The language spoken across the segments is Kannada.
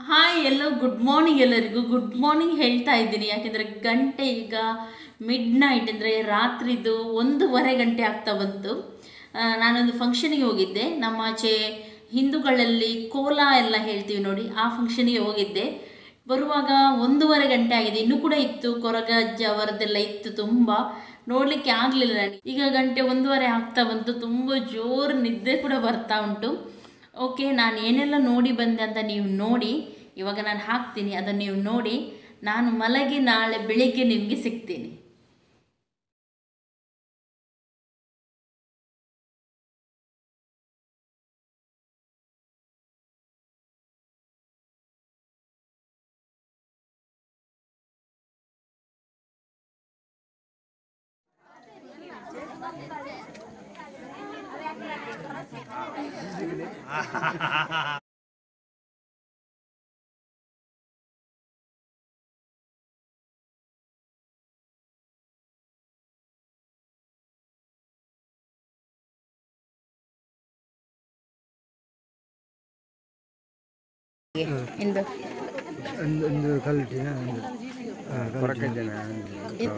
ಹಾಯ್ ಎಲ್ಲೋ ಗುಡ್ ಮಾರ್ನಿಂಗ್ ಎಲ್ಲರಿಗೂ ಗುಡ್ ಮಾರ್ನಿಂಗ್ ಹೇಳ್ತಾ ಇದ್ದೀನಿ. ಯಾಕೆಂದರೆ ಗಂಟೆ ಈಗ ಮಿಡ್ ನೈಟ್ ಅಂದರೆ ರಾತ್ರಿದು 1:30 ಗಂಟೆ ಆಗ್ತಾ ಬಂತು. ನಾನೊಂದು ಫಂಕ್ಷನಿಗೆ ಹೋಗಿದ್ದೆ. ನಮ್ಮ ಆಚೆ ಹಿಂದೂಗಳಲ್ಲಿ ಕೋಲ ಎಲ್ಲ ಹೇಳ್ತೀವಿ ನೋಡಿ, ಆ ಫಂಕ್ಷನಿಗೆ ಹೋಗಿದ್ದೆ. ಬರುವಾಗ 1:30 ಗಂಟೆ ಆಗಿದೆ. ಇನ್ನೂ ಕೂಡ ಇತ್ತು, ಕೊರಗಜ್ಜ ಅವರದ್ದೆಲ್ಲ ಇತ್ತು, ತುಂಬ ನೋಡಲಿಕ್ಕೆ ಆಗಲಿಲ್ಲ ನನಗೆ. ಈಗ ಗಂಟೆ 1:30 ಆಗ್ತಾ ಬಂತು, ತುಂಬ ಜೋರು ನಿದ್ದೆ ಕೂಡ ಬರ್ತಾ ಉಂಟು. ಓಕೆ, ನಾನು ಏನೆಲ್ಲ ನೋಡಿ ಬಂದೆ ಅಂತ ನೀವು ನೋಡಿ. ಇವಾಗ ನಾನು ಹಾಕ್ತೀನಿ, ಅದನ್ನು ನೀವು ನೋಡಿ. ನಾನು ಮಲಗಿ ನಾಳೆ ಬೆಳಿಗ್ಗೆ ನಿಮಗೆ ಸಿಗ್ತೀನಿ.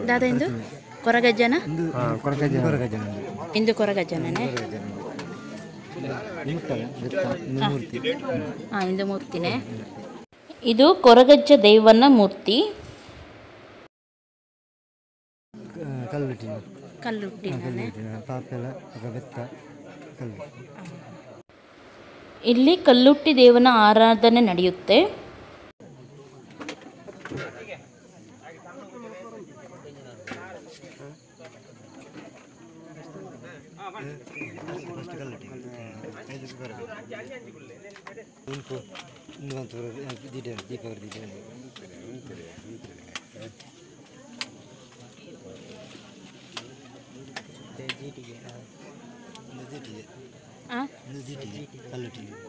ದಾದಾ ಕೊರಗಜ್ಜನ ಇಂದು ಕೊರಗಜ್ಜನೇ ಇಂದು ಮೂರ್ತಿನೇ. ಇದು ಕೊರಗಜ್ಜ ದೈವನ ಮೂರ್ತಿ, ಇಲ್ಲಿ ಕಲ್ಲುಟ್ಟಿ ದೇವನ ಆರಾಧನೆ ನಡೆಯುತ್ತೆ.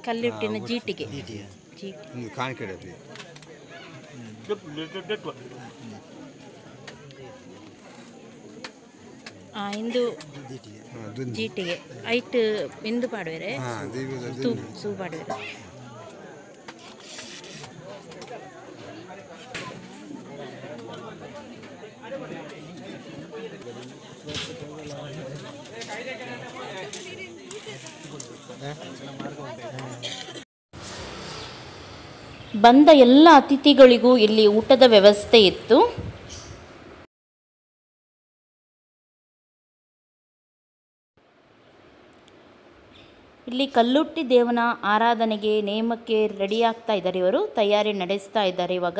ಕಲ್ಲುಟ್ಟಿನ ಜೀಟಿಗೆ ಇಂದು ಜೀಟಿಗೆ ಐಟ್ ಇಂದು ಪಾಡುವೆರೆ ಸೂ ಪಾಡುವೆರೆ. ಬಂದ ಎಲ್ಲ ಅತಿಥಿಗಳಿಗೂ ಇಲ್ಲಿ ಊಟದ ವ್ಯವಸ್ಥೆ ಇತ್ತು. ಇಲ್ಲಿ ಕಲ್ಲುಟ್ಟಿ ದೇವನ ಆರಾಧನೆಗೆ ನೇಮಕ್ಕೆ ರೆಡಿ ಆಗ್ತಾ ಇದ್ದಾರೆ, ಇವರು ತಯಾರಿ ನಡೆಸ್ತಾ ಇದ್ದಾರೆ ಇವಾಗ.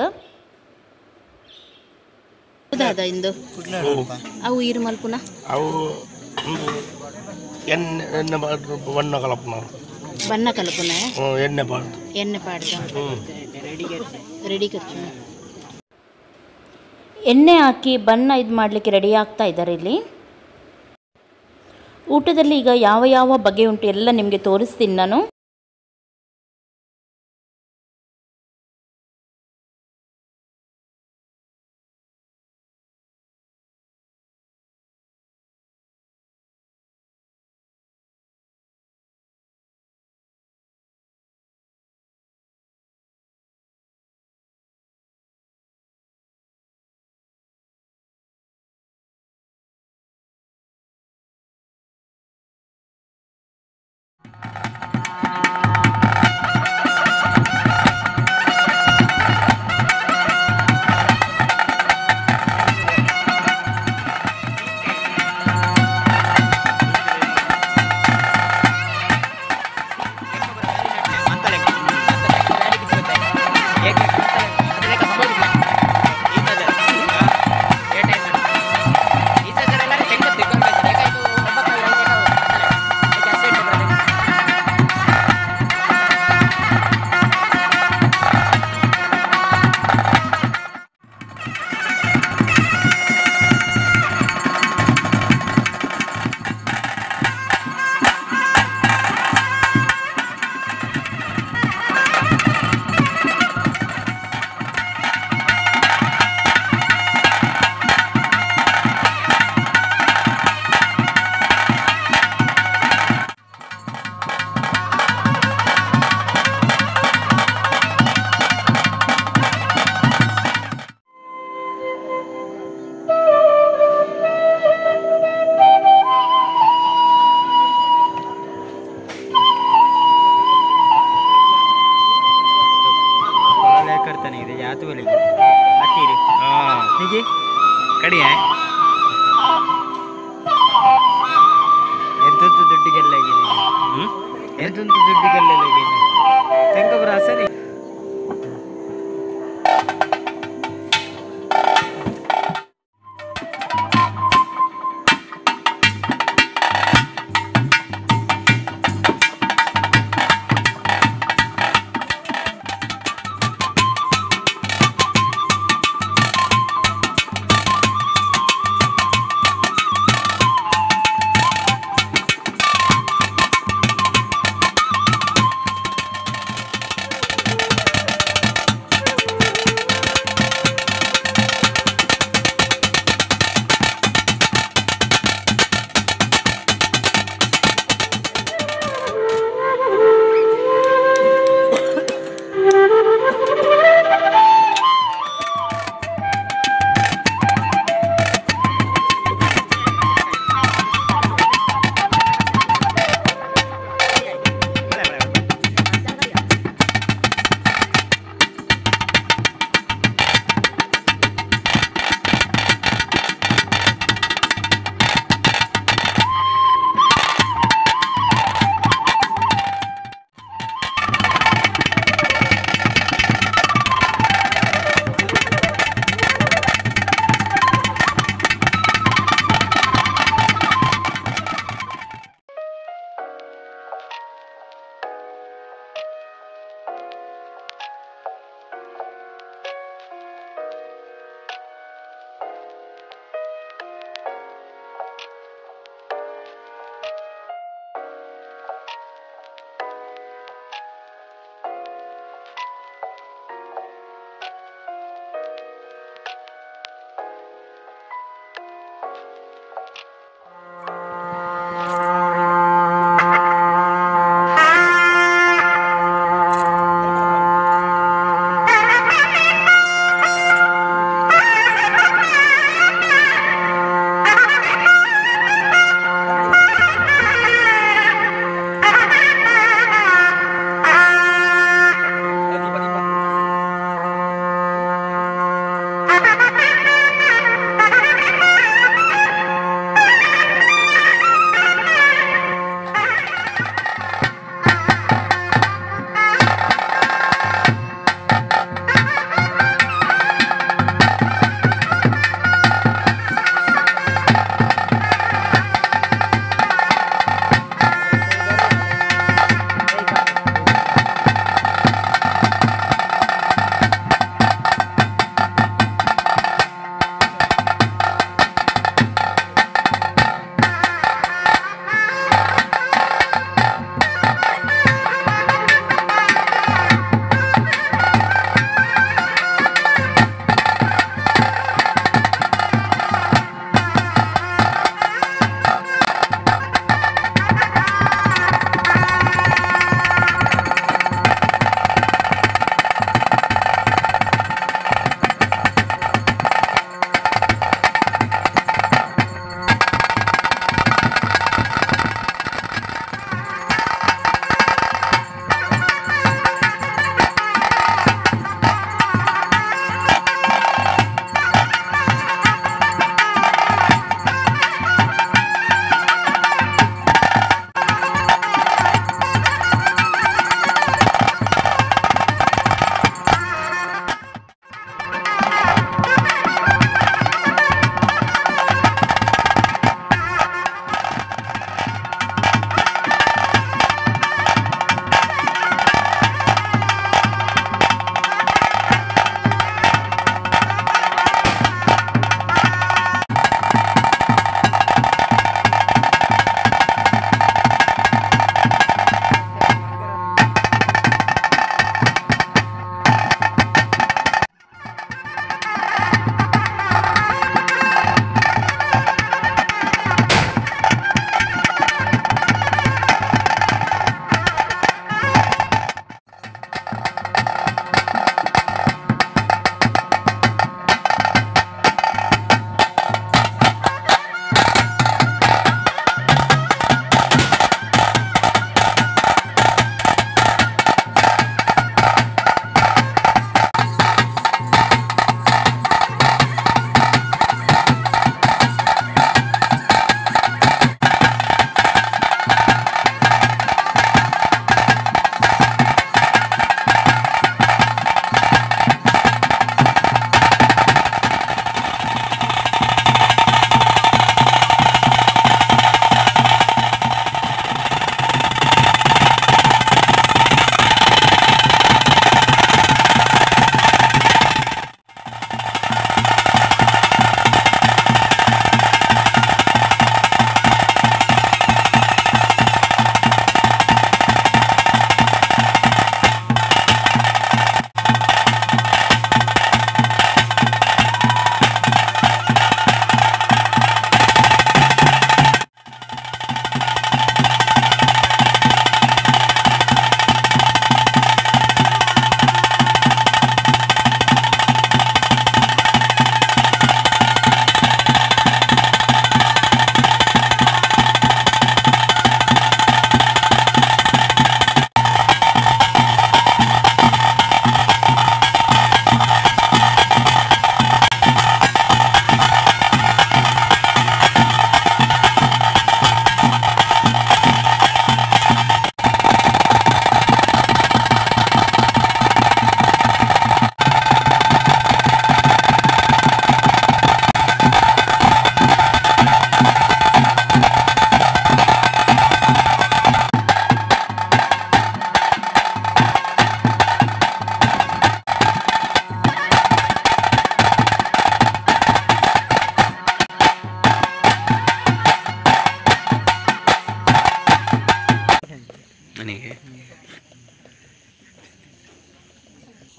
ಇಂದು ಅವು ಈರು ಮಲ್ಪುನ ಅವು ಬಣ್ಣ ಕಲಪುನ ಎಣ್ಣೆ ಪಾಡ್ದ ರೆಡಿ ಕಚ್ಚು ಎಣ್ಣೆ ಹಾಕಿ ಬಣ್ಣ ಇದು ಮಾಡಲಿಕ್ಕೆ ರೆಡಿ ಆಗ್ತಾ ಇದ್ದಾರೆ ಇಲ್ಲಿ. ಊಟದಲ್ಲಿ ಈಗ ಯಾವ ಯಾವ ಬಗೆ ಉಂಟು ಎಲ್ಲ ನಿಮಗೆ ತೋರಿಸ್ತೀನಿ ನಾನು. ಆತು ಬೆಳಿಗ್ಗೆ ಹತ್ತೀರಿ ಹೀಗೆ ಕಡಿಯೆ ಎಂತಂತ ದುಡ್ಡಿಗೆಲ್ಲ ಎಂತಂತ ದುಡ್ಡಿಗೆಲ್ಲ ತೆಂಗೊಬ್ಬರ ಸರಿ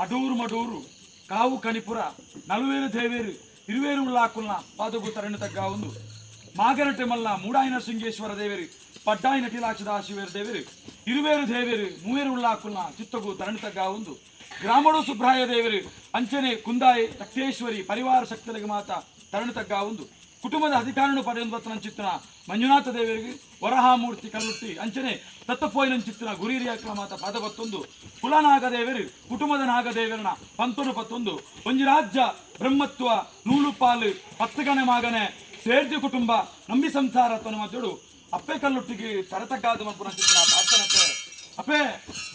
అడూరు మడూరు కావు కనిపుర నలువేరు దేవేరు ఇరువేరు ఉల్లాకుల్న పాదుగు తరణి తగ్గా ఉంది మాగనటి మల్ల మూడాయన శృంగేశ్వర దేవేరు పడ్డాయి నటిలాక్షదాశివేరు దేవేరు ఇరువేరు దేవేరు మూవేరు ఉల్లాకుల్న చిత్తగు తరణి తగ్గా ఉంది ಗ್ರಾಮಡು ಸುಬ್ರಾಯ ದೇವರು ಅಂಚನೆ ಕುಂದಾಯಿ ತಕ್ಷೇಶ್ವರಿ ಪರಿವಾರ ಶಕ್ತಿಗಳಿಗೆ ಮಾತ ತರಣಿ ತಗ್ಗ ಒಂದು ಕುಟುಂಬದ ಅಧಿಕಾರನು ಪಡೆಯುವ ಚಿತ್ತನ ಮಂಜುನಾಥ ದೇವರಿಗೆ ವರಹಾಮೂರ್ತಿ ಕಲ್ಲುಟ್ಟಿ ಅಂಚನೆ ತತ್ತಪೋಯಿನ ಚಿತ್ತನ ಗುರಿರಿಯಾಕಲ ಮಾತ ಪದವತ್ತೊಂದು ಕುಲನಾಗದೇವರು ಕುಟುಂಬದ ನಾಗದೇವರನ ಪಂತೊನು ಪತ್ತೊಂದು ಒಂಜಿ ರಾಜ್ಯ ಬ್ರಹ್ಮತ್ವ ನೂಲು ಪಾಲು ಪತ್ತಗಣೆ ಮಾಗನೆ ಸೇರ್ದಿ ಕುಟುಂಬ ನಂಬಿ ಸಂಸಾರ ಮದ್ದೋಡು ಅಪ್ಪೆ ಕಲ್ಲುಟ್ಟಿಗೆ ತರತಗ್ಗಾದ ಮಪ್ಪನ ಚಿತ್ತನ ಪ್ರಾರ್ಥನೆ ಅಪ್ಪೆ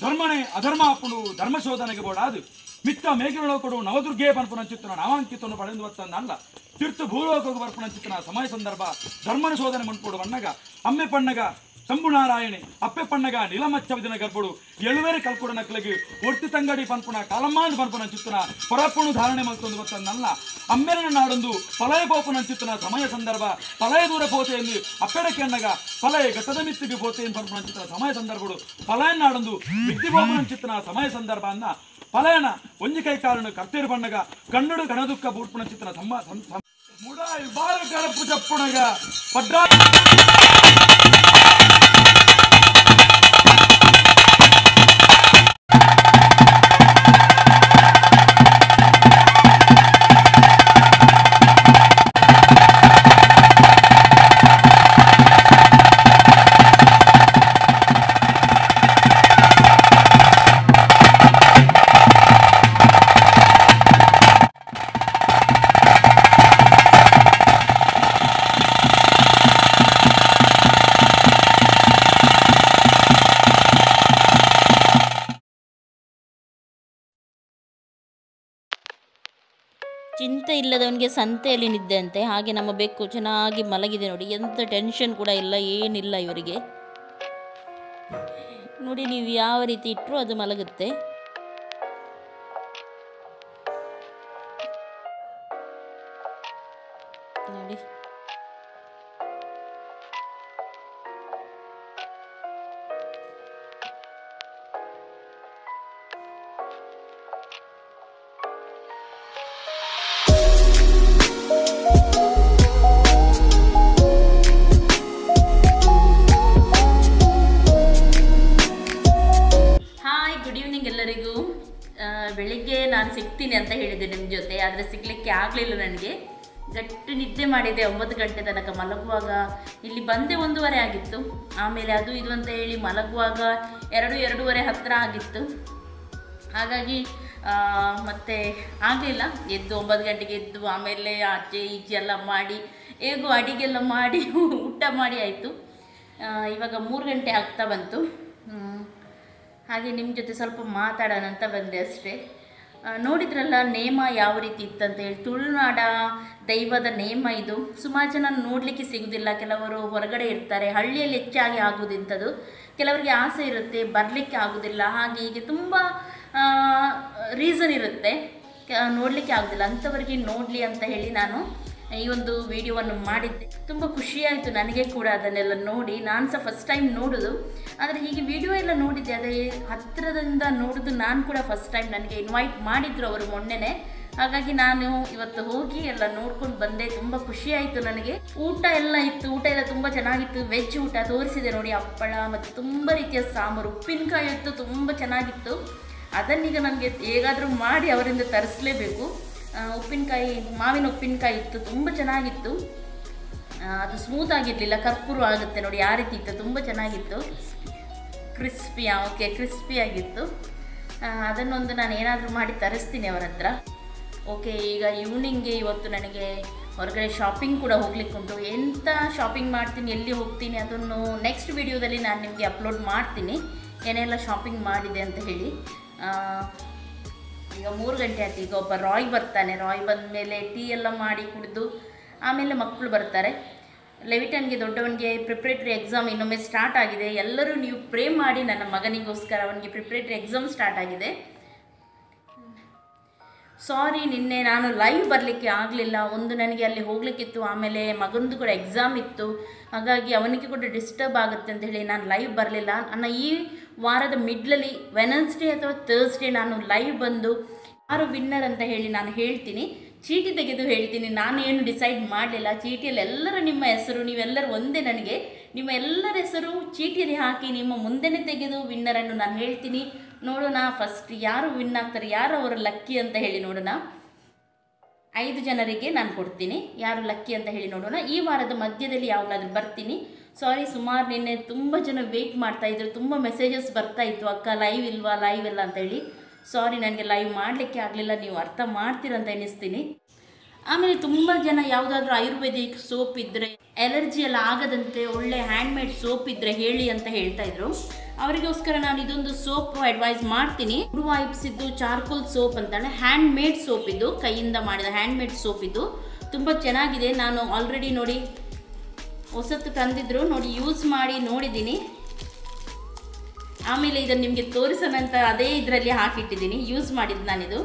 ಧರ್ಮನೆ ಅಧರ್ಮ ಅಪ್ಪುಡು ಧರ್ಮ ಶೋಧನೆಗೆ ಬೋಡಾದು ಮಿತ್ತ ಮೇಘಲೋಕಡು ನವದುರ್ಗೆ ಪನ್ಪುನ ಚಿತ್ತನ ನಾಮಾಂಕಿತವನ್ನು ಪಡೆದು ಬತ್ತಂದಲ್ಲ ತೀರ್ಥ ಭೂಲೋಕಕ್ಕೆ ಬರ್ಪುನ ಚಿತ್ತನ ಸಮಯ ಸಂದರ್ಭ ಧರ್ಮನ ಶೋಧನೆ ಮನ್ಪುಡು ಬಣ್ಣಗ ಅಮ್ಮೆ ಪಣ್ಣಗ ಶಂಭುನಾರಾಯಣಿ ಅಪ್ಪೆ ಪಣ್ಣಗ ನಿಲಮಚ್ಚವಿದಿನ ಗರ್ಭುಡು ಎಳುವೇರೆ ಕಲ್ಕುಡ ನಕ್ಲಗಿ ಒರ್ತಿ ತಂಗಡಿ ಪನ್ಪುನ ಕಾಲಮ್ಮಾಂಡ್ ಪನ್ಪುನ ಚಿತ್ತನ ಪೊರಪ್ಪುಣು ಧಾರಣೆ ಮಲ್ತೊಂದು ಬತ್ತಂದಲ್ಲ ಅಮ್ಮೆರನ ನಾಡೊಂದು ಪಲಯ ಗೋಪುನ ಚಿತ್ತನ ಸಮಯ ಸಂದರ್ಭ ಪಲಯ ದೂರ ಪೋತೆಯಲ್ಲಿ ಅಪ್ಪೆಡಕ್ಕೆ ಅಣ್ಣಗ ಪಲಯ ಘಟ್ಟದ ಮಿತ್ತಿಗೆ ಪೋತೆಯನ್ನು ಪನ್ಪುನ ಚಿತ್ತನ ಸಮಯ ಸಂದರ್ಭಗಳು ಪಲಯ ನಾಡೊಂದು ಮಿತ್ತಿ ಗೋಪುನ ಚಿತ್ತನ ಸಮಯ ಸಂದರ್ಭ ಅನ್ನ ಪಲಯನ ಒಂಜಿ ಕೈ ಕಾರಣ ಕರ್ತೇರು ಬಣ್ಣಗ ಕಣ್ಣುಡು ಗಣದುಃಖ ಬೂಟ್ಪುನ ಚಿತ್ತನ ಮುಡಾಯಿ ಬಾರ ಕಳಪು ಚಪ್ಪುಣಗ ಪಡ್ರಾ ಚಿಂತೆ ಇಲ್ಲದವನಿಗೆ ಸಂತೆಯಲ್ಲಿ ನಿದ್ದೆ ಅಂತೆ. ಹಾಗೆ ನಮ್ಮ ಬೆಕ್ಕು ಚೆನ್ನಾಗಿ ಮಲಗಿದೆ ನೋಡಿ, ಎಂಥ ಟೆನ್ಷನ್ ಕೂಡ ಇಲ್ಲ, ಏನಿಲ್ಲ ಇವರಿಗೆ. ನೋಡಿ ನೀವು ಯಾವ ರೀತಿ ಇಟ್ಟರು ಅದು ಮಲಗುತ್ತೆ. ನೋಡಿ ಎಲ್ಲರಿಗೂ. ಬೆಳಿಗ್ಗೆ ನಾನು ಸಿಗ್ತೀನಿ ಅಂತ ಹೇಳಿದ್ದೆ ನಿಮ್ಮ ಜೊತೆ, ಆದರೆ ಸಿಗಲಿಕ್ಕೆ ಆಗಲಿಲ್ಲ ನನಗೆ. ಗಟ್ಟಿ ನಿದ್ದೆ ಮಾಡಿದೆ 9 ಗಂಟೆ ತನಕ. ಮಲಗುವಾಗ ಇಲ್ಲಿ ಬಂದೆ 1:30 ಆಗಿತ್ತು. ಆಮೇಲೆ ಅದು ಇದು ಅಂತ ಹೇಳಿ ಮಲಗುವಾಗ 2:30 ಹತ್ತಿರ ಆಗಿತ್ತು. ಹಾಗಾಗಿ ಮತ್ತೆ ಆಗಲಿಲ್ಲ. ಎದ್ದು 9 ಗಂಟೆಗೆ ಎದ್ದು ಆಮೇಲೆ ಆಚೆ ಈಚೆ ಎಲ್ಲ ಮಾಡಿ ಹೇಗೂ ಅಡಿಗೆಲ್ಲ ಮಾಡಿ ಊಟ ಮಾಡಿ ಆಯಿತು. ಇವಾಗ 3 ಗಂಟೆ ಆಗ್ತಾ ಬಂತು. ಹಾಗೆ ನಿಮ್ಮ ಜೊತೆ ಸ್ವಲ್ಪ ಮಾತಾಡೋಣ ಅಂತ ಬಂದೆ ಅಷ್ಟೇ. ನೋಡಿದ್ರಲ್ಲ ನೇಮ ಯಾವ ರೀತಿ ಇತ್ತಂತ ಹೇಳಿ. ತುಳುನಾಡ ದೈವದ ನೇಮ ಇದು. ಸುಮಾರು ಜನ ನೋಡಲಿಕ್ಕೆ ಸಿಗೋದಿಲ್ಲ. ಕೆಲವರು ಹೊರಗಡೆ ಇರ್ತಾರೆ, ಹಳ್ಳಿಯಲ್ಲಿ ಹೆಚ್ಚಾಗಿ ಆಗೋದಿಂಥದ್ದು. ಕೆಲವರಿಗೆ ಆಸೆ ಇರುತ್ತೆ, ಬರಲಿಕ್ಕೆ ಆಗೋದಿಲ್ಲ. ಹಾಗೆ ಹೀಗೆ ತುಂಬ ರೀಸನ್ ಇರುತ್ತೆ, ನೋಡಲಿಕ್ಕೆ ಆಗೋದಿಲ್ಲ. ಅಂಥವರಿಗೆ ನೋಡಲಿ ಅಂತ ಹೇಳಿ ನಾನು ಈ ಒಂದು ವಿಡಿಯೋವನ್ನು ಮಾಡಿದ್ದೆ. ತುಂಬ ಖುಷಿಯಾಯಿತು ನನಗೆ ಕೂಡ ಅದನ್ನೆಲ್ಲ ನೋಡಿ. ನಾನು ಸಹ ಫಸ್ಟ್ ಟೈಮ್ ನೋಡೋದು, ಆದರೆ ಹೀಗೆ ವಿಡಿಯೋ ಎಲ್ಲ ನೋಡಿದ್ದೆ, ಅದೇ ಹತ್ತಿರದಿಂದ ನೋಡೋದು ನಾನು ಕೂಡ ಫಸ್ಟ್ ಟೈಮ್. ನನಗೆ ಇನ್ವೈಟ್ ಮಾಡಿದ್ರು ಅವರು ಮೊನ್ನೆನೇ. ಹಾಗಾಗಿ ನಾನು ಇವತ್ತು ಹೋಗಿ ಎಲ್ಲ ನೋಡ್ಕೊಂಡು ಬಂದೆ. ತುಂಬ ಖುಷಿಯಾಯಿತು ನನಗೆ. ಊಟ ಎಲ್ಲ ಇತ್ತು, ಊಟ ಎಲ್ಲ ತುಂಬ ಚೆನ್ನಾಗಿತ್ತು. ವೆಜ್ ಊಟ ತೋರಿಸಿದೆ ನೋಡಿ, ಹಪ್ಪಳ ಮತ್ತು ತುಂಬ ರೀತಿಯ ಸಾಂಬಾರು, ಉಪ್ಪಿನಕಾಯಿ ಇತ್ತು, ತುಂಬ ಚೆನ್ನಾಗಿತ್ತು. ಅದನ್ನೀಗ ನನಗೆ ಹೇಗಾದರೂ ಮಾಡಿ ಅವರಿಂದ ತರಿಸಲೇಬೇಕು. ಉಪ್ಪಿನಕಾಯಿ, ಮಾವಿನ ಉಪ್ಪಿನಕಾಯಿ ಇತ್ತು, ತುಂಬ ಚೆನ್ನಾಗಿತ್ತು. ಅದು ಸ್ಮೂತ್ ಆಗಿರಲಿಲ್ಲ, ಕರ್ಪೂರ ಆಗುತ್ತೆ ನೋಡಿ, ಆ ರೀತಿ ಇತ್ತು. ತುಂಬ ಚೆನ್ನಾಗಿತ್ತು, ಕ್ರಿಸ್ಪಿಯಾಗಿತ್ತು. ಅದನ್ನೊಂದು ನಾನು ಏನಾದರೂ ಮಾಡಿ ತರಿಸ್ತೀನಿ ಅವರ ಹತ್ರ. ಓಕೆ, ಈಗ ಈವ್ನಿಂಗ್ಗೆ ಇವತ್ತು ನನಗೆ ಹೊರಗಡೆ ಶಾಪಿಂಗ್ ಕೂಡ ಹೋಗ್ಲಿಕ್ಕುಂಟು. ಎಂಥ ಶಾಪಿಂಗ್ ಮಾಡ್ತೀನಿ, ಎಲ್ಲಿ ಹೋಗ್ತೀನಿ ಅದನ್ನು ನೆಕ್ಸ್ಟ್ ವಿಡಿಯೋದಲ್ಲಿ ನಾನು ನಿಮಗೆ ಅಪ್ಲೋಡ್ ಮಾಡ್ತೀನಿ, ಏನೆಲ್ಲ ಶಾಪಿಂಗ್ ಮಾಡಿದೆ ಅಂತ ಹೇಳಿ. ಈಗ 3 ಗಂಟೆ ಆಯ್ತು. ಈಗ ಒಬ್ಬ ರಾಯ್ ಬರ್ತಾನೆ. ರಾಯ್ ಬಂದ ಮೇಲೆ ಟೀ ಎಲ್ಲ ಮಾಡಿ ಕುಡಿದು ಆಮೇಲೆ ಮಕ್ಕಳು ಬರ್ತಾರೆ. ಲೆವಿಟನ್ಗೆ, ದೊಡ್ಡವನಿಗೆ ಪ್ರಿಪ್ರೇಟರಿ ಎಕ್ಸಾಮ್ ಇನ್ನೊಮ್ಮೆ ಸ್ಟಾರ್ಟ್ ಆಗಿದೆ. ಎಲ್ಲರೂ ನೀವು ಪ್ರೇ ಮಾಡಿ ನನ್ನ ಮಗನಿಗೋಸ್ಕರ. ಅವನಿಗೆ ಪ್ರಿಪ್ರೇಟರಿ ಎಕ್ಸಾಮ್ ಸ್ಟಾರ್ಟ್ ಆಗಿದೆ. ಸಾರಿ, ನಿನ್ನೆ ನಾನು ಲೈವ್ ಬರಲಿಕ್ಕೆ ಆಗಲಿಲ್ಲ. ಒಂದು ನನಗೆ ಅಲ್ಲಿ ಹೋಗಲಿಕ್ಕಿತ್ತು, ಆಮೇಲೆ ಮಗನದು ಕೂಡ ಎಕ್ಸಾಮ್ ಇತ್ತು. ಹಾಗಾಗಿ ಅವನಿಗೆ ಕೂಡ ಡಿಸ್ಟರ್ಬ್ ಆಗುತ್ತೆ ಅಂತ ಹೇಳಿ ನಾನು ಲೈವ್ ಬರಲಿಲ್ಲ. ನನ್ನ ಈ ವಾರದ ಮಿಡ್ಲಲ್ಲಿ ವೆನಸ್ಡೇ ಅಥವಾ ಥರ್ಸ್ಡೇ ನಾನು ಲೈವ್ ಬಂದು ಯಾರು ವಿನ್ನರ್ ಅಂತ ಹೇಳಿ ನಾನು ಹೇಳ್ತೀನಿ, ಚೀಟಿ ತೆಗೆದು ಹೇಳ್ತೀನಿ. ನಾನು ಏನು ಡಿಸೈಡ್ ಮಾಡಲಿಲ್ಲ. ಚೀಟಿಯಲ್ಲಿ ಎಲ್ಲರೂ ನಿಮ್ಮ ಹೆಸರು, ನೀವೆಲ್ಲರೂ ಒಂದೇ, ನನಗೆ ನಿಮ್ಮ ಎಲ್ಲರ ಹೆಸರು ಚೀಟಿಯಲ್ಲಿ ಹಾಕಿ ನಿಮ್ಮ ಮುಂದೆನೇ ತೆಗೆದು ವಿನ್ನರನ್ನು ನಾನು ಹೇಳ್ತೀನಿ. ನೋಡೋಣ ಫಸ್ಟ್ ಯಾರು ವಿನ್ ಆಗ್ತಾರೆ, ಯಾರು ಅವರ ಲಕ್ಕಿ ಅಂತ ಹೇಳಿ ನೋಡೋಣ. 5 ಜನರಿಗೆ ನಾನು ಕೊಡ್ತೀನಿ, ಯಾರು ಲಕ್ಕಿ ಅಂತ ಹೇಳಿ ನೋಡೋಣ. ಈ ವಾರದ ಮಧ್ಯದಲ್ಲಿ ಯಾವಾಗಲಾದ್ರೂ ಬರ್ತೀನಿ. ಸಾರಿ, ಸುಮಾರು ನಿನ್ನೆ ತುಂಬ ಜನ ವೆಯ್ಟ್ ಮಾಡ್ತಾಯಿದ್ರು, ತುಂಬ ಮೆಸೇಜಸ್ ಬರ್ತಾಯಿತ್ತು, ಅಕ್ಕ ಲೈವ್ ಇಲ್ವಾ ಲೈವ್ ಇಲ್ಲ ಅಂತ ಹೇಳಿ. ಸಾರಿ, ನನಗೆ ಲೈವ್ ಮಾಡಲಿಕ್ಕೆ ಆಗಲಿಲ್ಲ, ನೀವು ಅರ್ಥ ಮಾಡ್ತೀರಂತ ಎನಿಸ್ತೀನಿ. ಆಮೇಲೆ ತುಂಬ ಜನ ಯಾವುದಾದ್ರೂ ಆಯುರ್ವೇದಿಕ್ ಸೋಪ್ ಇದ್ದರೆ, ಎಲರ್ಜಿ ಎಲ್ಲ ಆಗದಂತೆ ಒಳ್ಳೆ ಹ್ಯಾಂಡ್ಮೇಡ್ ಸೋಪ್ ಇದ್ದರೆ ಹೇಳಿ ಅಂತ ಹೇಳ್ತಾಯಿದ್ರು. ಅವರಿಗೋಸ್ಕರ ನಾನು ಇದೊಂದು ಸೋಪ್ ಅಡ್ವೈಸ್ ಮಾಡ್ತೀನಿ. ಗುಡ್ ವೈಬ್ಸ್ ಇದ್ದು ಚಾರ್ಕೋಲ್ ಸೋಪ್ ಅಂತಾಳೆ, ಹ್ಯಾಂಡ್ ಮೇಡ್ ಸೋಪ್ ಇದು, ಕೈಯಿಂದ ಮಾಡಿದ ಹ್ಯಾಂಡ್ ಮೇಡ್ ಸೋಪ್ ಇದು, ತುಂಬ ಚೆನ್ನಾಗಿದೆ. ನಾನು ಆಲ್ರೆಡಿ ನೋಡಿ ಹೊಸತ್ತು ತಂದಿದ್ರು, ನೋಡಿ ಯೂಸ್ ಮಾಡಿ ನೋಡಿದ್ದೀನಿ. ಆಮೇಲೆ ಇದನ್ನು ನಿಮಗೆ ತೋರಿಸೋಣ ಅಂತ ಅದೇ ಇದರಲ್ಲಿ ಹಾಕಿಟ್ಟಿದ್ದೀನಿ, ಯೂಸ್ ಮಾಡಿದ್ದು ನಾನಿದು.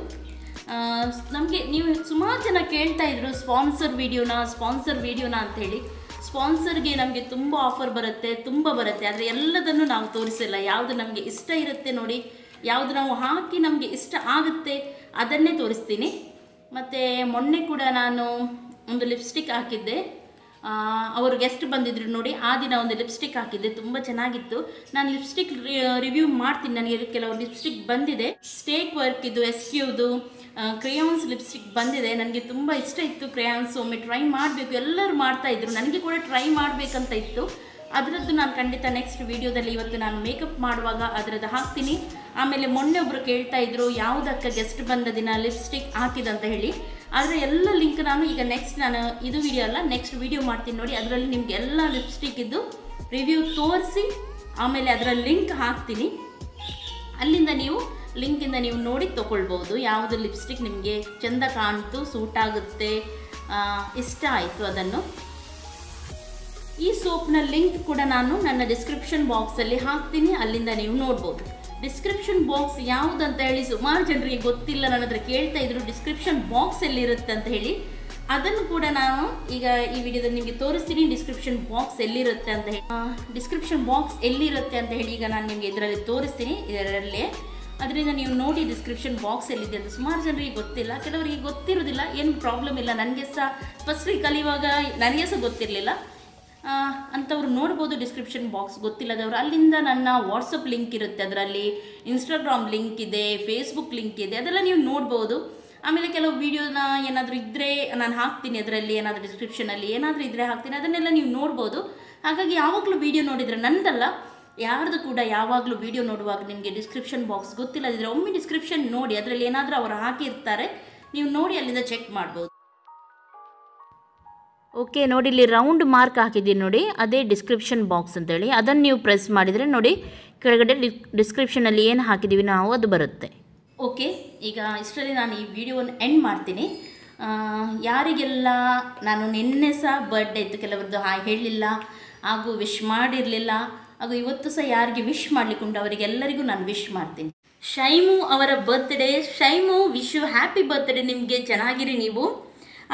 ನಮಗೆ ನೀವು ಸುಮಾರು ಜನ ಕೇಳ್ತಾ ಇದ್ರು ಸ್ಪಾನ್ಸರ್ ವೀಡಿಯೋನ ಅಂಥೇಳಿ. ಸ್ಪಾನ್ಸರ್ಗೆ ನಮಗೆ ತುಂಬ ಆಫರ್ ಬರುತ್ತೆ, ತುಂಬ ಬರುತ್ತೆ, ಆದರೆ ಎಲ್ಲದನ್ನು ನಾವು ತೋರಿಸಿಲ್ಲ. ಯಾವುದು ನಮಗೆ ಇಷ್ಟ ಇರುತ್ತೆ ನೋಡಿ, ಯಾವುದು ನಾವು ಹಾಕಿ ನಮಗೆ ಇಷ್ಟ ಆಗುತ್ತೆ ಅದನ್ನೇ ತೋರಿಸ್ತೀನಿ. ಮತ್ತು ಮೊನ್ನೆ ಕೂಡ ನಾನು ಒಂದು ಲಿಪ್ಸ್ಟಿಕ್ ಹಾಕಿದ್ದೆ, ಅವರು ಗೆಸ್ಟ್ ಬಂದಿದ್ರು ನೋಡಿ, ಆ ದಿನ ಒಂದು ಲಿಪ್ಸ್ಟಿಕ್ ಹಾಕಿದ್ದೆ, ತುಂಬ ಚೆನ್ನಾಗಿತ್ತು. ನಾನು ಲಿಪ್ಸ್ಟಿಕ್ ರಿವ್ಯೂ ಮಾಡ್ತೀನಿ. ನನಗೆ ಕೆಲವು ಲಿಪ್ಸ್ಟಿಕ್ ಬಂದಿದೆ, ಸ್ಟೇಕ್ ವರ್ಕ್ ಇದು SQದು ಕ್ರೇಯಾನ್ಸ್ ಲಿಪ್ಸ್ಟಿಕ್ ಬಂದಿದೆ. ನನಗೆ ತುಂಬ ಇಷ್ಟ ಇತ್ತು ಕ್ರೇಯಾನ್ಸ್, ಒಮ್ಮೆ ಟ್ರೈ ಮಾಡಬೇಕು, ಎಲ್ಲರೂ ಮಾಡ್ತಾಯಿದ್ರು, ನನಗೆ ಕೂಡ ಟ್ರೈ ಮಾಡಬೇಕಂತ ಇತ್ತು. ಅದರದ್ದು ನಾನು ಖಂಡಿತ ನೆಕ್ಸ್ಟ್ ವೀಡಿಯೋದಲ್ಲಿ ಇವತ್ತು ನಾನು ಮೇಕಪ್ ಮಾಡುವಾಗ ಅದರದ್ದು ಹಾಕ್ತೀನಿ. ಆಮೇಲೆ ಮೊನ್ನೆ ಒಬ್ಬರು ಕೇಳ್ತಾಯಿದ್ರು ಯಾವುದಕ್ಕೆ ಗೆಸ್ಟ್ ಬಂದ ದಿನ ಲಿಪ್ಸ್ಟಿಕ್ ಹಾಕಿದಂತ ಹೇಳಿ. ಆದರೆ ಎಲ್ಲ ಲಿಂಕ್ ನಾನು ಈಗ ನಾನು ಇದು ವಿಡಿಯೋ ಅಲ್ಲ, ನೆಕ್ಸ್ಟ್ ವಿಡಿಯೋ ಮಾಡ್ತೀನಿ ನೋಡಿ, ಅದರಲ್ಲಿ ನಿಮಗೆ ಎಲ್ಲ ಲಿಪ್ಸ್ಟಿಕ್ಕಿದ್ದು ರಿವ್ಯೂ ತೋರಿಸಿ ಆಮೇಲೆ ಅದರ ಲಿಂಕ್ ಹಾಕ್ತೀನಿ. ಅಲ್ಲಿಂದ ಲಿಂಕಿಂದ ನೀವು ನೋಡಿ ತೊಗೊಳ್ಬೋದು, ಯಾವುದು ಲಿಪ್ಸ್ಟಿಕ್ ನಿಮಗೆ ಚೆಂದ ಕಾಣ್ತು, ಸೂಟ್ ಆಗುತ್ತೆ, ಇಷ್ಟ ಆಯಿತು ಅದನ್ನು. ಈ ಸೋಪ್ನ ಲಿಂಕ್ ಕೂಡ ನಾನು ನನ್ನ ಡಿಸ್ಕ್ರಿಪ್ಷನ್ ಬಾಕ್ಸಲ್ಲಿ ಹಾಕ್ತೀನಿ, ಅಲ್ಲಿಂದ ನೀವು ನೋಡ್ಬೋದು. ಡಿಸ್ಕ್ರಿಪ್ಷನ್ ಬಾಕ್ಸ್ ಯಾವುದಂತ ಹೇಳಿ ಸುಮಾರು ಜನರಿಗೆ ಗೊತ್ತಿಲ್ಲ, ನನ್ನ ಹತ್ರ ಕೇಳ್ತಾ ಇದ್ರು ಡಿಸ್ಕ್ರಿಪ್ಷನ್ ಬಾಕ್ಸ್ ಎಲ್ಲಿರುತ್ತೆ ಅಂತ ಹೇಳಿ. ಅದನ್ನು ಕೂಡ ನಾನು ಈಗ ಈ ವಿಡಿಯೋದಲ್ಲಿ ನಿಮಗೆ ತೋರಿಸ್ತೀನಿ, ಡಿಸ್ಕ್ರಿಪ್ಷನ್ ಬಾಕ್ಸ್ ಎಲ್ಲಿರುತ್ತೆ ಅಂತ ಹೇಳಿ. ಡಿಸ್ಕ್ರಿಪ್ಷನ್ ಬಾಕ್ಸ್ ಎಲ್ಲಿರುತ್ತೆ ಅಂತ ಹೇಳಿ ಈಗ ನಾನು ನಿಮಗೆ ಇದರಲ್ಲಿ ತೋರಿಸ್ತೀನಿ, ಇದರಲ್ಲೇ. ಅದರಿಂದ ನೀವು ನೋಡಿ ಡಿಸ್ಕ್ರಿಪ್ಷನ್ ಬಾಕ್ಸ್ ಎಲ್ಲಿದೆ ಅಂತ. ಸುಮಾರು ಜನರಿಗೆ ಗೊತ್ತಿಲ್ಲ, ಕೆಲವರಿಗೆ ಗೊತ್ತಿರೋದಿಲ್ಲ, ಏನು ಪ್ರಾಬ್ಲಮ್ ಇಲ್ಲ. ನನಗೆ ಸಹ ಫಸ್ಟಿಗೆ ಕಲಿಯುವಾಗ ನನಗೆ ಸಹ ಗೊತ್ತಿರಲಿಲ್ಲ, ಅಂಥವ್ರು ನೋಡ್ಬೋದು. ಡಿಸ್ಕ್ರಿಪ್ಷನ್ ಬಾಕ್ಸ್ ಗೊತ್ತಿಲ್ಲದವರು ಅಲ್ಲಿಂದ ನನ್ನ ವಾಟ್ಸಪ್ ಲಿಂಕ್ ಇರುತ್ತೆ, ಅದರಲ್ಲಿ ಇನ್ಸ್ಟಾಗ್ರಾಮ್ ಲಿಂಕ್ ಇದೆ, ಫೇಸ್ಬುಕ್ ಲಿಂಕ್ ಇದೆ, ಅದೆಲ್ಲ ನೀವು ನೋಡ್ಬೋದು. ಆಮೇಲೆ ಕೆಲವು ವೀಡಿಯೋನ ಏನಾದರೂ ಇದ್ದರೆ ನಾನು ಹಾಕ್ತೀನಿ, ಅದರಲ್ಲಿ ಏನಾದರೂ ಡಿಸ್ಕ್ರಿಪ್ಷನಲ್ಲಿ ಏನಾದರೂ ಇದ್ದರೆ ಹಾಕ್ತೀನಿ, ಅದನ್ನೆಲ್ಲ ನೀವು ನೋಡ್ಬೋದು. ಹಾಗಾಗಿ ಯಾವಾಗಲೂ ವೀಡಿಯೋ ನೋಡಿದರೆ ನಂದಲ್ಲ, ಯಾರ್ದು ಕೂಡ ಯಾವಾಗಲೂ ವೀಡಿಯೋ ನೋಡುವಾಗ ನಿಮಗೆ ಡಿಸ್ಕ್ರಿಪ್ಷನ್ ಬಾಕ್ಸ್ ಗೊತ್ತಿಲ್ಲದಿದ್ದರೆ ಒಮ್ಮೆ ಡಿಸ್ಕ್ರಿಪ್ಷನ್ ನೋಡಿ, ಅದರಲ್ಲಿ ಏನಾದರೂ ಅವರು ಹಾಕಿರ್ತಾರೆ, ನೀವು ನೋಡಿ ಅಲ್ಲಿಂದ ಚೆಕ್ ಮಾಡ್ಬೋದು. ಓಕೆ, ನೋಡಿ ಇಲ್ಲಿ ರೌಂಡ್ ಮಾರ್ಕ್ ಹಾಕಿದ್ದೀನಿ ನೋಡಿ, ಅದೇ ಡಿಸ್ಕ್ರಿಪ್ಷನ್ ಬಾಕ್ಸ್ ಅಂತೇಳಿ. ಅದನ್ನು ನೀವು ಪ್ರೆಸ್ ಮಾಡಿದರೆ ನೋಡಿ ಕೆಳಗಡೆ ಡಿಸ್ಕ್ರಿಪ್ಷನಲ್ಲಿ ಏನು ಹಾಕಿದ್ದೀವಿ ನಾವು ಅದು ಬರುತ್ತೆ. ಓಕೆ, ಈಗ ಇಷ್ಟರಲ್ಲಿ ನಾನು ಈ ವಿಡಿಯೋವನ್ನು ಎಂಡ್ ಮಾಡ್ತೀನಿ. ಯಾರಿಗೆಲ್ಲ ನಾನು ನಿನ್ನೆ ಸಹ ಬರ್ಡೇ ಇತ್ತು, ಕೆಲವರದ್ದು ಹೇಳಲಿಲ್ಲ ಹಾಗೂ ವಿಶ್ ಮಾಡಿರಲಿಲ್ಲ, ಹಾಗೂ ಇವತ್ತು ಸಹ ಯಾರಿಗೆ ವಿಶ್ ಮಾಡಲಿಕ್ಕುಂಟು ಅವರಿಗೆಲ್ಲರಿಗೂ ನಾನು ವಿಶ್ ಮಾಡ್ತೀನಿ. ಶೈಮು ಅವರ birthday, Shaimu wish you happy birthday, ನಿಮಗೆ ಚೆನ್ನಾಗಿರಿ ನೀವು.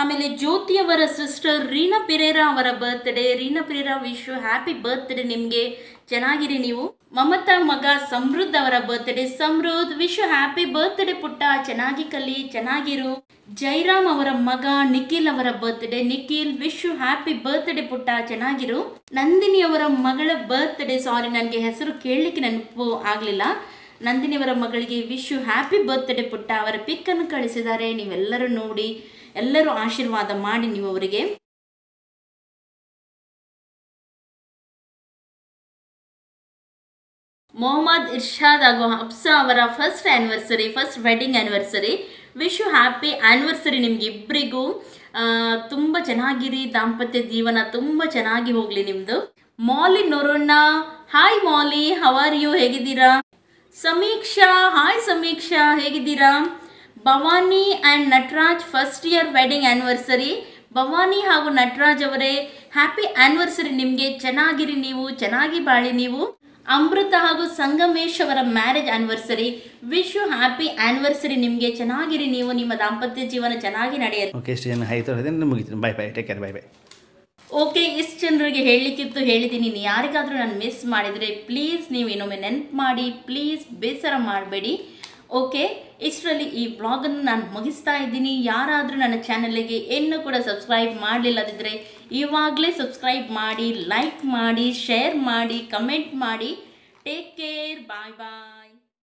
ಆಮೇಲೆ ಜ್ಯೋತಿಯವರ ಸಿಸ್ಟರ್ ರೀನಾ ಪಿರೇರಾ ಅವರ birthday, Reena Pereira wish you happy birthday, ನಿಮಗೆ ಚೆನ್ನಾಗಿರಿ ನೀವು. ಮಮತಾ ಮಗ ಸಮೃದ್ಧ ಅವರ ಬರ್ತ್ಡೇ, ಸಮೃದ್ಧ ವಿಶ್ ಯು ಹ್ಯಾಪಿ ಬರ್ತ್ಡೇ ಪುಟ್ಟ, ಚೆನ್ನಾಗಿ ಕಲಿ, ಚೆನ್ನಾಗಿರು. ಜೈರಾಮ್ ಅವರ ಮಗ ನಿಖಿಲ್ ಅವರ birthday, Nikhil wish you happy birthday ಪುಟ್ಟ, ಚೆನ್ನಾಗಿರು. ನಂದಿನಿ ಅವರ ಮಗಳ ಬರ್ತ್ಡೇ, ಸಾರಿ ನನಗೆ ಹೆಸರು ಕೇಳಲಿಕ್ಕೆ ನೆನಪು ಆಗಲಿಲ್ಲ, ನಂದಿನಿಯವರ ಮಗಳಿಗೆ ವಿಶ್ ಯು ಹ್ಯಾಪಿ ಬರ್ತ್ಡೇ ಪುಟ್ಟ. ಅವರ ಪಿಕ್ಕನ್ನು ಕಳಿಸಿದ್ದಾರೆ, ನೀವೆಲ್ಲರೂ ನೋಡಿ, ಎಲ್ಲರೂ ಆಶೀರ್ವಾದ ಮಾಡಿ ನೀವು ಅವರಿಗೆ. ಮೊಹಮ್ಮದ್ ಇರ್ಷಾದ್ ಹಾಗೂ ಹಫ್ಸಾ ಅವರ first wedding anniversary, wish you happy anniversary ನಿಮ್ಗೆ ಇಬ್ಬರಿಗೂ. ತುಂಬ ಚೆನ್ನಾಗಿರಿ, ದಾಂಪತ್ಯ ಜೀವನ ತುಂಬ ಚೆನ್ನಾಗಿ ಹೋಗಲಿ ನಿಮ್ಮದು. Mali Noronha, hi Mali, how are you, ಹೇಗಿದ್ದೀರಾ? ಸಮೀಕ್ಷಾ, ಹಾಯ್ ಸಮೀಕ್ಷಾ, ಹೇಗಿದ್ದೀರಾ? Bhavani and Nataraj first year wedding anniversary. Bhavani ಹಾಗೂ ನಟರಾಜ್ ಅವರೇ ಹ್ಯಾಪಿ ಆ್ಯನಿವರ್ಸರಿ ನಿಮಗೆ, ಚೆನ್ನಾಗಿರಿ ನೀವು, ಚೆನ್ನಾಗಿ ಬಾಳಿ ನೀವು. ಅಮೃತ ಹಾಗೂ ಸಂಗಮೇಶ್ ಅವರ marriage anniversary, wish you happy anniversary ನಿಮಗೆ, ಚೆನ್ನಾಗಿರಿ ನೀವು, ನಿಮ್ಮ ದಾಂಪತ್ಯ ಜೀವನ ಚೆನ್ನಾಗಿ ನಡೆಯುತ್ತೆ. ಓಕೆ, ಇಷ್ಟು ಜನ ಮುಗಿತೀನಿ. ಬಾಯ್ ಬಾಯ್, ಟೇಕ್ ಕೇರ್, ಬಾಯ್ ಬಾಯ್. ಓಕೆ, ಇಷ್ಟು ಜನರಿಗೆ ಹೇಳಲಿಕ್ಕಿತ್ತು ಹೇಳಿದ್ದೀನಿ. ಇನ್ನು ಯಾರಿಗಾದರೂ ನಾನು ಮಿಸ್ ಮಾಡಿದರೆ ಪ್ಲೀಸ್ ನೀವು ಇನ್ನೊಮ್ಮೆ ನೆನಪು ಮಾಡಿ, ಪ್ಲೀಸ್ ಬೇಸರ ಮಾಡಬೇಡಿ. ಓಕೆ, ಇಷ್ಟರಲ್ಲಿ ಈ ವ್ಲಾಗನ್ನು ನಾನು ಮುಗಿಸ್ತಾ ಇದ್ದೀನಿ. ಯಾರಾದರೂ ನನ್ನ ಚಾನಲ್ಗೆ ಇನ್ನೂ ಕೂಡ ಸಬ್ಸ್ಕ್ರೈಬ್ ಮಾಡಲಿಲ್ಲದಿದ್ದರೆ ಇವಾಗಲೇ ಸಬ್ಸ್ಕ್ರೈಬ್ ಮಾಡಿ, ಲೈಕ್ ಮಾಡಿ, ಶೇರ್ ಮಾಡಿ, ಕಮೆಂಟ್ ಮಾಡಿ. ಟೇಕ್ ಕೇರ್, ಬಾಯ್ ಬಾಯ್.